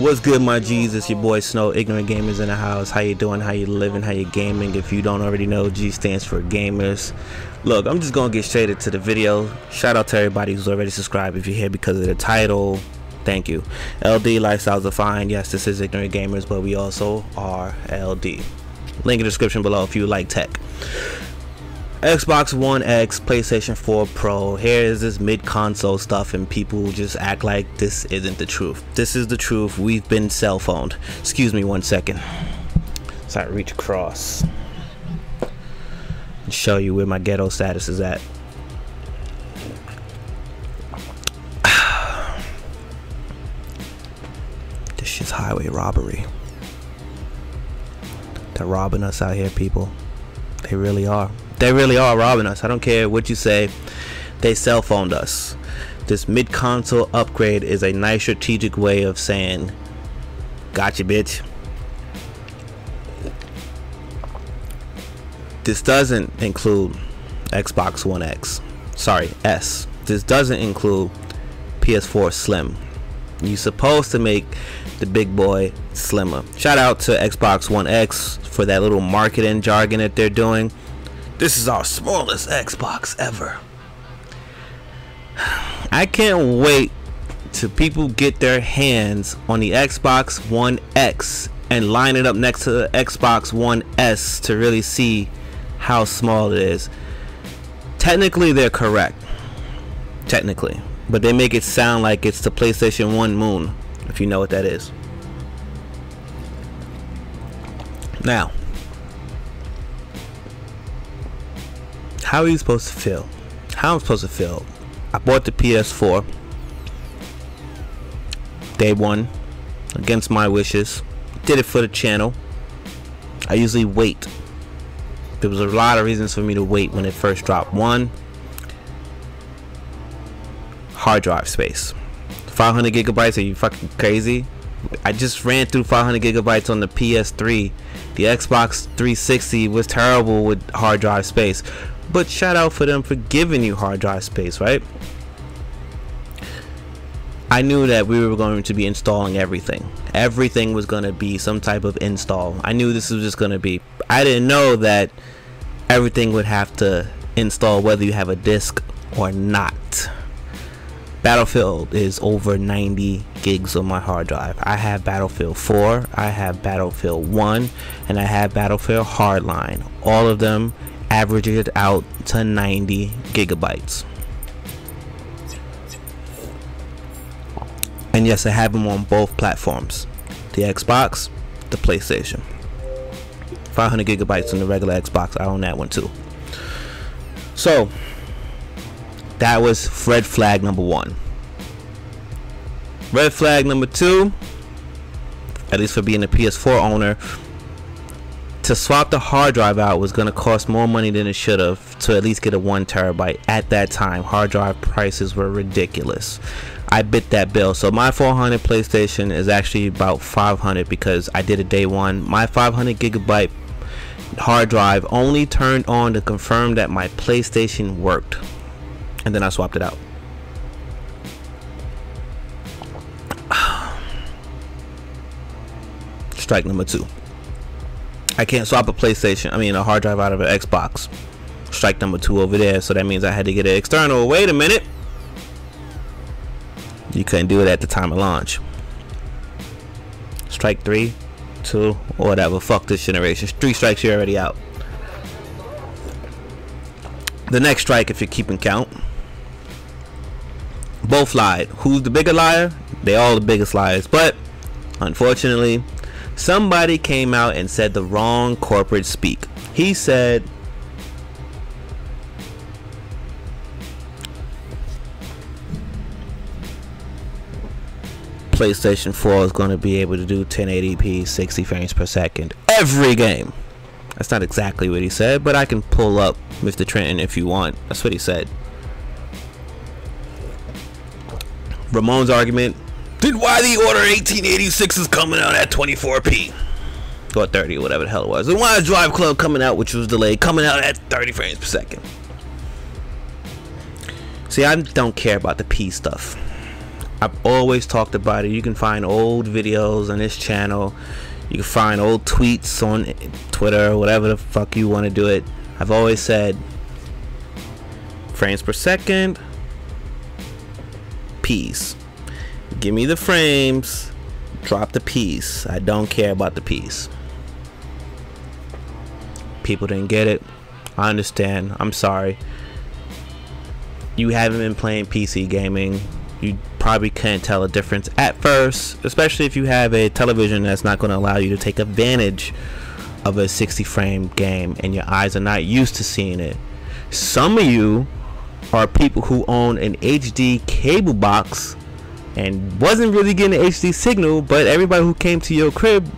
What's good, my G's? It's your boy Snow, Ignorant Gamers in the house. How you doing? How you living? How you gaming? If you don't already know, G stands for Gamers. Look, I'm just gonna get straight into the video. Shout out to everybody who's already subscribed. If you're here because of the title, thank you. LD lifestyles are fine. Yes, this is Ignorant Gamers, but we also are LD. Link in the description below if you like tech. Xbox One X, PlayStation 4 Pro. Here is this mid-console stuff and people just act like this isn't the truth. This is the truth. We've been cell phoned. Excuse me 1 second. So I reach across and show you where my ghetto status is at. This shit's highway robbery. They're robbing us out here, people. They really are. They really are robbing us. I don't care what you say. They cell phoned us. This mid-console upgrade is a nice strategic way of saying, gotcha, bitch. This doesn't include Xbox One X. Sorry, S. This doesn't include PS4 Slim. You're supposed to make the big boy slimmer. Shout out to Xbox One X for that little marketing jargon that they're doing. This is our smallest Xbox ever. I can't wait till people get their hands on the Xbox One X and line it up next to the Xbox One S to really see how small it is. Technically, they're correct. Technically. But they make it sound like it's the PlayStation 1 Moon, if you know what that is. Now, how are you supposed to feel? How I'm supposed to feel? I bought the PS4 day one against my wishes. Did it for the channel. I usually wait. There was a lot of reasons for me to wait when it first dropped. One, hard drive space. 500 gigabytes, are you fucking crazy? I just ran through 500 gigabytes on the PS3. The Xbox 360 was terrible with hard drive space. But shout out for them for giving you hard drive space, right? I knew that we were going to be installing everything. Everything was going to be some type of install. I knew this was just going to be. I didn't know that everything would have to install whether you have a disc or not. Battlefield is over 90 gigs on my hard drive. I have Battlefield 4, I have Battlefield 1, and I have Battlefield Hardline. All of them average it out to 90 gigabytes. And yes, I have them on both platforms. The Xbox, the PlayStation. 500 gigabytes on the regular Xbox. I own that one too. So that was red flag number one. Red flag number two, at least for being a PS4 owner, to swap the hard drive out was going to cost more money than it should have to at least get a 1 terabyte. At that time, hard drive prices were ridiculous. I bit that bill. So my 400 PlayStation is actually about 500 because I did it day one. My 500 gigabyte hard drive only turned on to confirm that my PlayStation worked, and then I swapped it out. Strike number two. I can't swap a PlayStation, a hard drive out of an Xbox. Strike number two over there. So that means I had to get an external. Wait a minute. You couldn't do it at the time of launch. Strike 3, 2, or whatever. Fuck this generation. 3 strikes, you're already out. The next strike, if you're keeping count, both lied. Who's the bigger liar? They all the biggest liars. But unfortunately, somebody came out and said the wrong corporate speak. He said PlayStation 4 is going to be able to do 1080p 60 frames per second every game. That's not exactly what he said, but I can pull up Mr. Trenton if you want. That's what he said. Ramon's argument: then why the Order 1886 is coming out at 24p or 30 or whatever the hell it was? And why is Drive Club coming out, which was delayed, coming out at 30 frames per second? See, I don't care about the P stuff. I've always talked about it. You can find old videos on this channel. You can find old tweets on Twitter or whatever the fuck you want to do it. I've always said frames per second, peace. Give me the frames, drop the piece. I don't care about the piece. People didn't get it. I understand. I'm sorry. You haven't been playing PC gaming. You probably can't tell a difference at first, especially if you have a television that's not going to allow you to take advantage of a 60 frame game and your eyes are not used to seeing it. Some of you are people who own an HD cable box and wasn't really getting an HD signal, but everybody who came to your crib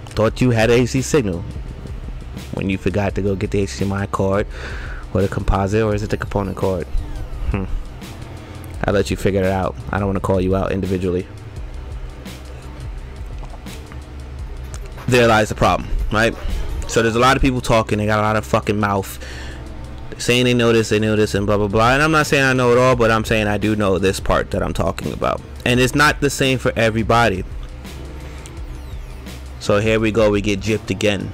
thought you had an HD signal when you forgot to go get the HDMI cord or the composite, or is it the component cord? I'll let you figure it out. I don't want to call you out individually. There lies the problem, right? So there's a lot of people talking. They got a lot of fucking mouth saying they know this, and blah blah blah. And I'm not saying I know it all, but I'm saying I do know this part that I'm talking about, and it's not the same for everybody. So here we go, we get gypped again.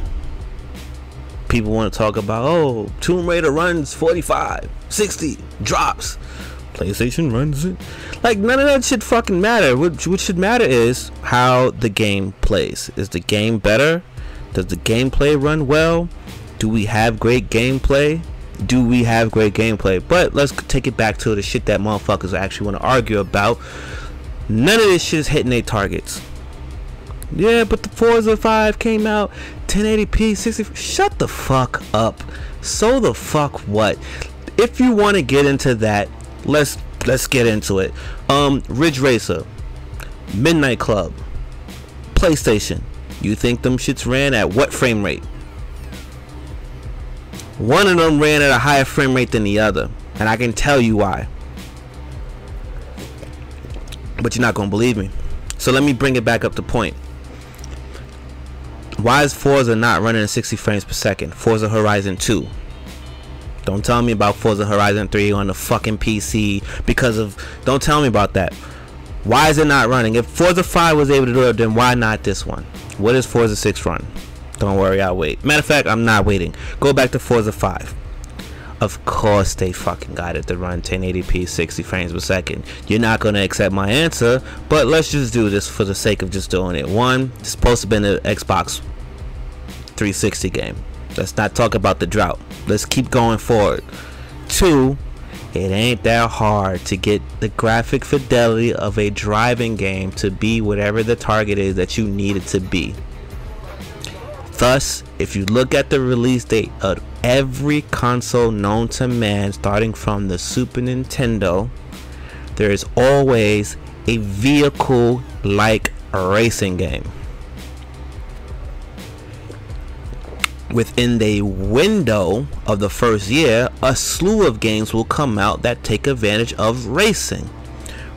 People want to talk about, oh, Tomb Raider runs 45 60 drops, PlayStation runs it. Like, none of that should fucking matter. What should matter is how the game plays. Is the game better? Does the gameplay run well? Do we have great gameplay? Do we have great gameplay? But let's take it back to the shit that motherfuckers actually want to argue about. None of this shit is hitting their targets. Yeah, but the Forza 5 came out 1080p 60. Shut the fuck up. So the fuck what? If you want to get into that, let's get into it. Ridge Racer, Midnight Club, PlayStation. You think them shits ran at what frame rate? One of them ran at a higher frame rate than the other, and I can tell you why. But you're not gonna believe me. So let me bring it back up to point. Why is Forza not running at 60 frames per second? Forza Horizon 2. Don't tell me about Forza Horizon 3 on the fucking PC because of... Don't tell me about that. Why is it not running? If Forza 5 was able to do it, then why not this one? What does Forza 6 run? Don't worry, I'll wait. Matter of fact, I'm not waiting. Go back to Forza 5. Of course they fucking got it to run 1080p 60 frames per second. You're not going to accept my answer, but let's just do this for the sake of just doing it. One, it's supposed to be an Xbox 360 game. Let's not talk about the drought. Let's keep going forward. Two, it ain't that hard to get the graphic fidelity of a driving game to be whatever the target is that you need it to be. Thus, if you look at the release date of every console known to man, starting from the Super Nintendo, there is always a vehicle-like racing game. Within the window of the first year, a slew of games will come out that take advantage of racing.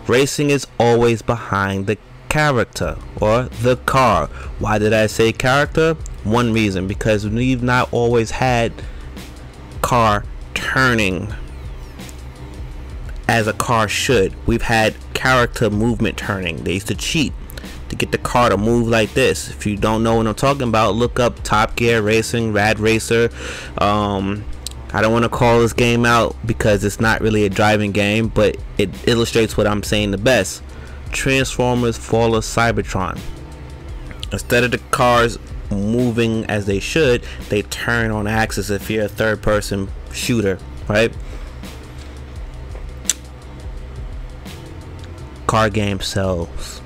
Racing is always behind the character or the car. Why did I say character? One reason, because we've not always had car turning as a car should. We've had character movement turning. They used to cheat to get the car to move like this. If you don't know what I'm talking about, look up Top Gear Racing, Rad Racer. I don't want to call this game out because it's not really a driving game, but it illustrates what I'm saying the best. Transformers Fall of Cybertron. Instead of the cars moving as they should, they turn on axis if you're a third-person shooter, right? Car game sells.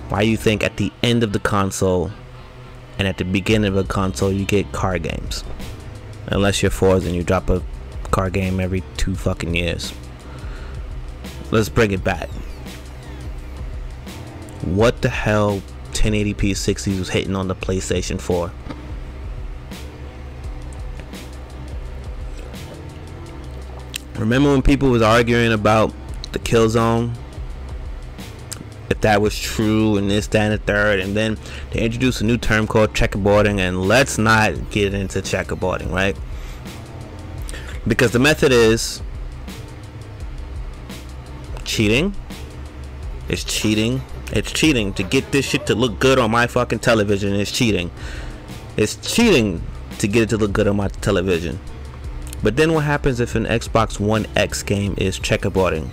Why you think at the end of the console and at the beginning of a console you get car games? Unless you're Forza and you drop a car game every 2 fucking years. Let's bring it back. What the hell 1080p 60s was hitting on the PlayStation 4? Remember when people was arguing about the kill zone? If that was true and this, that, and the third, and then they introduced a new term called checkerboarding, and let's not get into checkerboarding, right? Because the method is cheating, It's cheating. It's cheating to get this shit to look good on my fucking television. It's cheating. It's cheating to get it to look good on my television. But then what happens if an Xbox One X game is checkerboarding?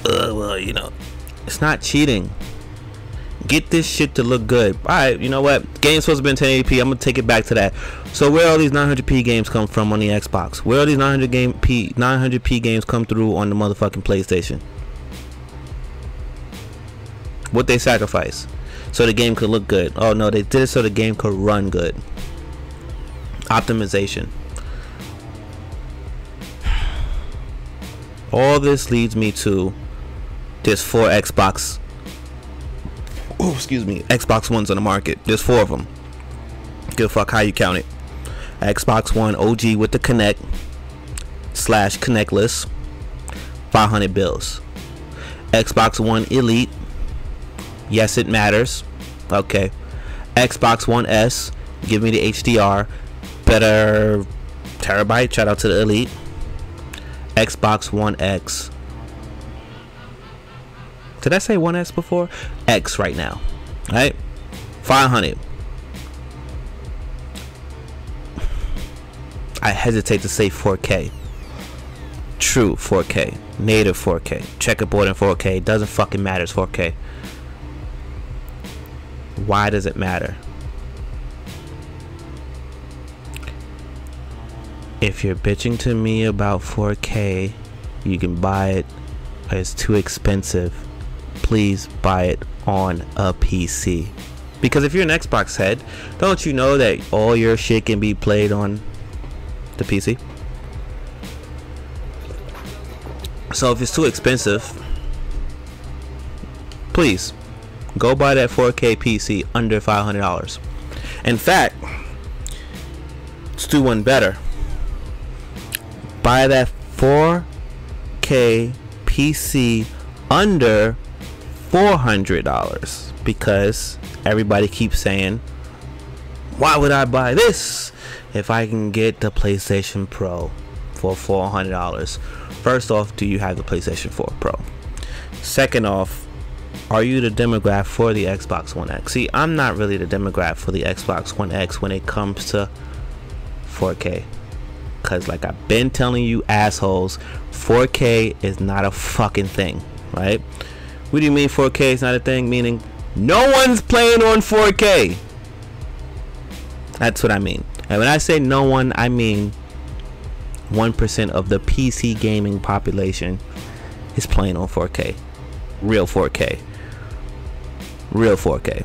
Well, you know, it's not cheating. Get this shit to look good. Alright, you know what? Game's supposed to be in 1080p. I'm gonna take it back to that. So where all these 900p games come from on the Xbox? Where all these 900p games come through on the motherfucking PlayStation? What they sacrifice so the game could look good? Oh no, they did it so the game could run good. Optimization. All this leads me to there's 4 Xbox Xbox Ones on the market. There's 4 of them. Give a fuck how you count it. Xbox One OG with the Kinect / Connectless, 500 bills. Xbox One Elite, yes it matters, okay. Xbox One S, give me the HDR, better terabyte, shout out to the Elite. Xbox One X, did I say 1S before? X right now, right? 500. I hesitate to say 4K. True 4K, native 4K, checkerboard in 4K, doesn't fucking matter, it's 4K. Why does it matter? If you're bitching to me about 4K, you can buy it, it's too expensive. Please buy it on a PC. Because if you're an Xbox head, don't you know that all your shit can be played on the PC? So if it's too expensive, please go buy that 4K PC under $500. In fact, let's do one better. Buy that 4K PC under $400, because everybody keeps saying, why would I buy this if I can get the PlayStation Pro for $400? First off, do you have the PlayStation 4 Pro? Second off, are you the demographic for the Xbox One X? See, I'm not really the demographic for the Xbox One X when it comes to 4K. Because like I've been telling you assholes, 4K is not a fucking thing, right? What do you mean 4K is not a thing? Meaning no one's playing on 4K. That's what I mean. And when I say no one, I mean 1% of the PC gaming population is playing on 4K. Real 4K. Real 4K.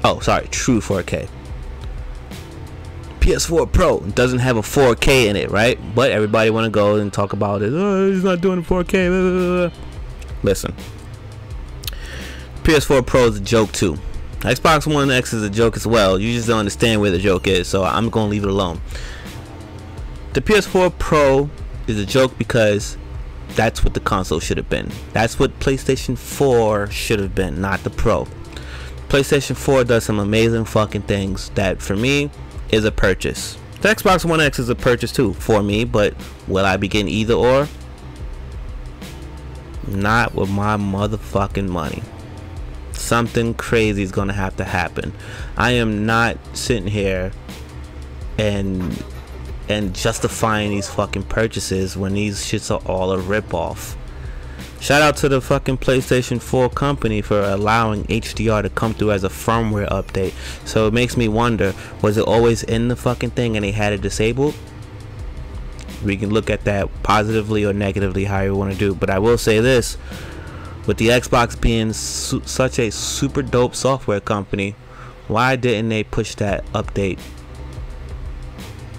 Oh, sorry, true 4K. PS4 Pro doesn't have a 4K in it, right? But everybody want to go and talk about it. Oh, he's not doing 4K. Blah, blah, blah. Listen. PS4 Pro is a joke too. Xbox One X is a joke as well. You just don't understand where the joke is, so I'm going to leave it alone. The PS4 Pro is a joke because that's what the console should have been. That's what PlayStation 4 should have been, not the Pro. PlayStation 4 does some amazing fucking things that for me is a purchase. The Xbox One X is a purchase too for me, but will I be getting either or? Not with my motherfucking money. Something crazy is gonna have to happen. I am not sitting here and justifying these fucking purchases when these shits are all a ripoff. Shout out to the fucking PlayStation 4 company for allowing HDR to come through as a firmware update. So it makes me wonder, was it always in the fucking thing and they had it disabled? We can look at that positively or negatively, how you want to do. But I will say this, with the Xbox being such a super dope software company, why didn't they push that update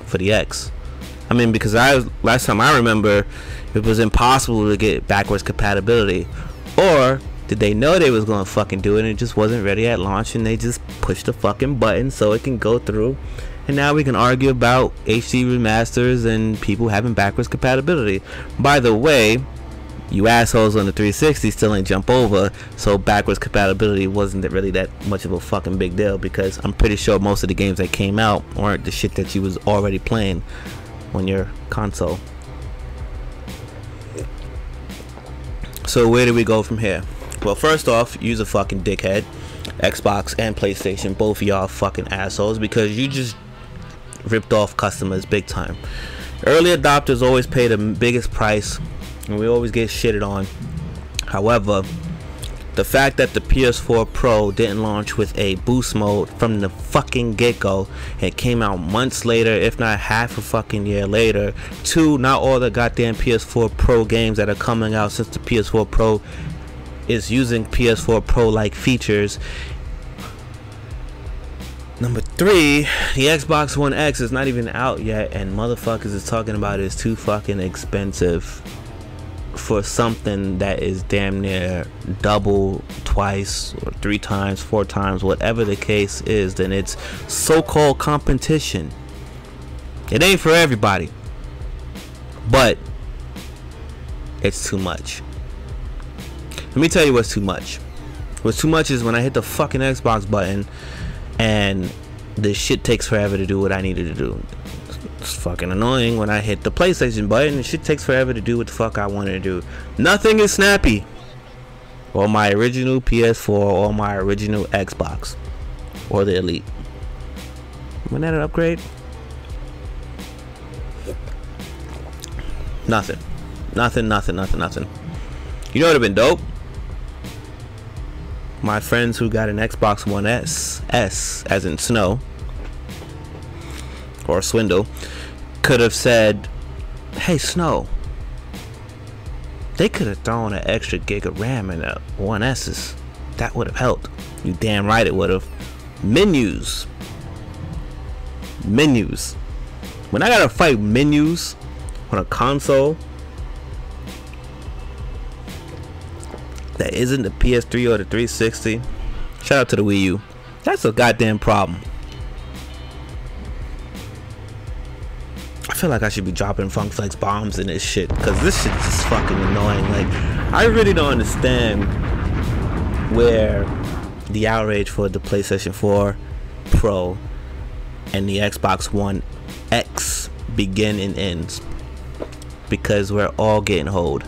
for the X? I mean, because last time I remember, it was impossible to get backwards compatibility. Or did they know they was gonna fucking do it and it just wasn't ready at launch and they just pushed the fucking button so it can go through? And now we can argue about HD remasters and people having backwards compatibility. By the way, you assholes on the 360 still ain't jump over, so backwards compatibility wasn't really that much of a fucking big deal, because I'm pretty sure most of the games that came out weren't the shit that you was already playing on your console. So where do we go from here? Well, first off, you's a fucking dickhead. Xbox and PlayStation, both of y'all fucking assholes, because you just ripped off customers big time. Early adopters always pay the biggest price, and we always get shitted on. However, the fact that the PS4 Pro didn't launch with a boost mode from the fucking get-go, it came out months later, if not half a fucking year later. Two, not all the goddamn PS4 Pro games that are coming out since the PS4 Pro is using PS4 Pro like features. Number three, the Xbox One X is not even out yet, and motherfuckers is talking about it's too fucking expensive for something that is damn near double, twice, or 3 times, 4 times, whatever the case is, than its so-called competition. It ain't for everybody, but it's too much. Let me tell you what's too much. What's too much is when I hit the fucking Xbox button and this shit takes forever to do what I needed to do. It's fucking annoying when I hit the PlayStation button and shit takes forever to do what the fuck I wanted to do. Nothing is snappy. Or my original PS4 or my original Xbox or the Elite. Wasn't that an upgrade? Nothing. Nothing. You know what would have been dope? My friends who got an Xbox One S as in snow or swindle, could have said, hey Snow, they could have thrown an extra gig of RAM in a One S's. That would have helped. You damn right it would have. Menus. When I gotta fight menus on a console that isn't the PS3 or the 360, shout out to the Wii U, that's a goddamn problem. I feel like I should be dropping Funk Flex bombs in this shit, because this shit is just fucking annoying. Like, I really don't understand where the outrage for the PlayStation 4 Pro and the Xbox One X begin and ends, because we're all getting hoed.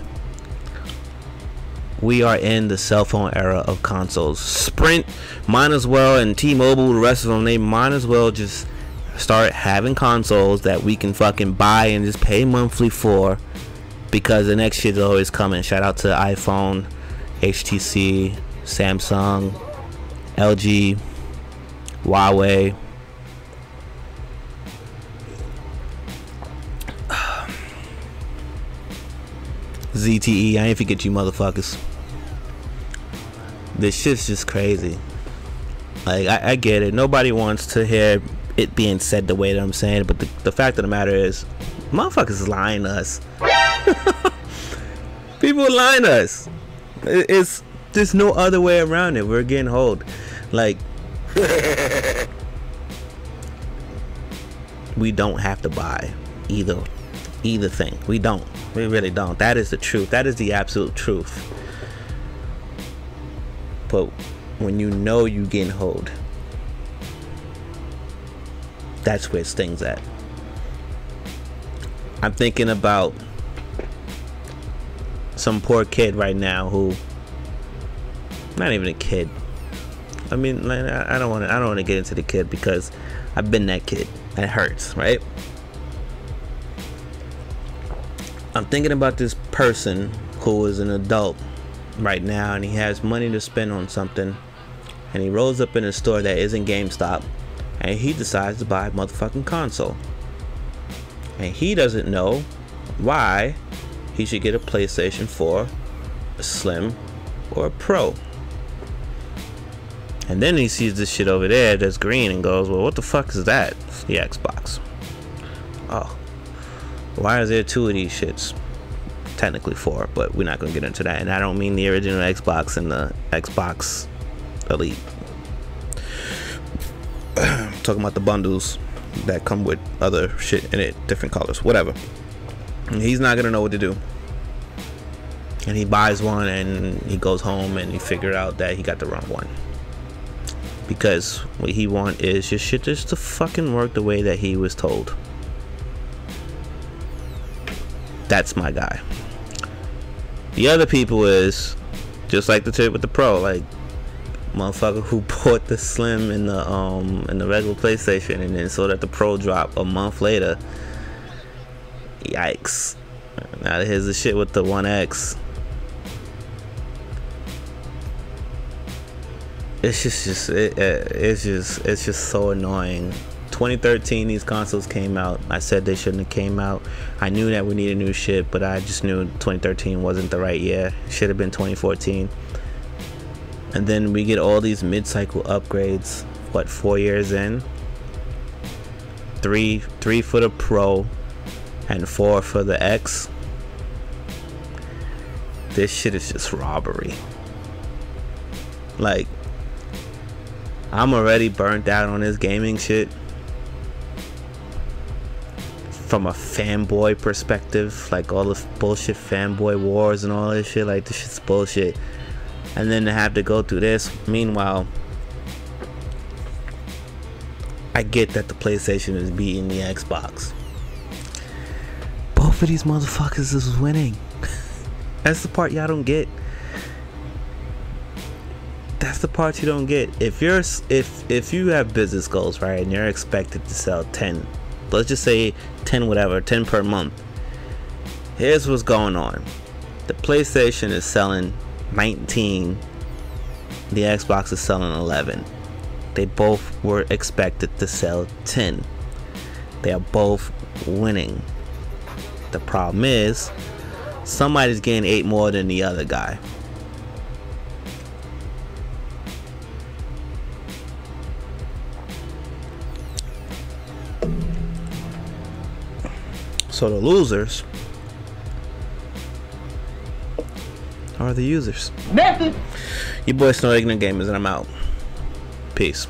We are in the cell phone era of consoles. Sprint might as well, and T-Mobile, the rest of them, they might as well just start having consoles that we can fucking buy and just pay monthly for, because the next shit is always coming. Shout out to iPhone, HTC, Samsung, LG, Huawei. ZTE, I ain't forget you motherfuckers. This shit's just crazy. Like, I get it. Nobody wants to hear it being said the way that I'm saying it, but the fact of the matter is, motherfuckers is lying to us. People are lying to us. There's no other way around it. We're getting hold. Like, we don't have to buy either thing. We don't. We really don't. That is the truth. That is the absolute truth. But when you know you getting hold, that's where it stings at. I'm thinking about some poor kid right now who, not even a kid. I mean, like, I don't want to get into the kid, because I've been that kid. It hurts, right? I'm thinking about this person who is an adult right now, and he has money to spend on something, and he rolls up in a store that isn't GameStop, and he decides to buy a motherfucking console, and he doesn't know why he should get a PlayStation 4, a Slim, or a Pro. And then he sees this shit over there that's green and goes, well, what the fuck is that? It's the Xbox. Oh, why is there 2 of these shits? Technically 4, but we're not gonna get into that. And I don't mean the original Xbox and the Xbox Elite. I'm talking about the bundles that come with other shit in it, different colors, whatever. And he's not gonna know what to do. And he buys one, and he goes home and he figures out that he got the wrong one. Because what he wants is your shit just to fucking work the way that he was told. That's my guy. The other people is, Just like the tip with the Pro, like motherfucker who bought the Slim in the regular PlayStation and then saw that the Pro drop a month later. Yikes. Now here's the shit with the 1X. It's just so annoying. 2013 these consoles came out. I said they shouldn't have came out. I knew that we needed new shit, but I just knew 2013 wasn't the right year. Should have been 2014. And then we get all these mid-cycle upgrades. What, 4 years in? Three for the Pro and 4 for the X. This shit is just robbery. Like, I'm already burnt out on this gaming shit from a fanboy perspective, like all the bullshit fanboy wars and all this shit. Like, this shit's bullshit. And then to have to go through this. Meanwhile, I get that the PlayStation is beating the Xbox. Both of these motherfuckers is winning. That's the part y'all don't get. That's the part you don't get. If you have business goals, right, and you're expected to sell 10, let's just say 10 whatever, 10 per month. Here's what's going on. The PlayStation is selling 19. The Xbox is selling 11. They both were expected to sell 10. They are both winning. The problem is somebody's getting 8 more than the other guy. So the losers are the users. Your boy Snow Ignorant Gamers, and I'm out. Peace.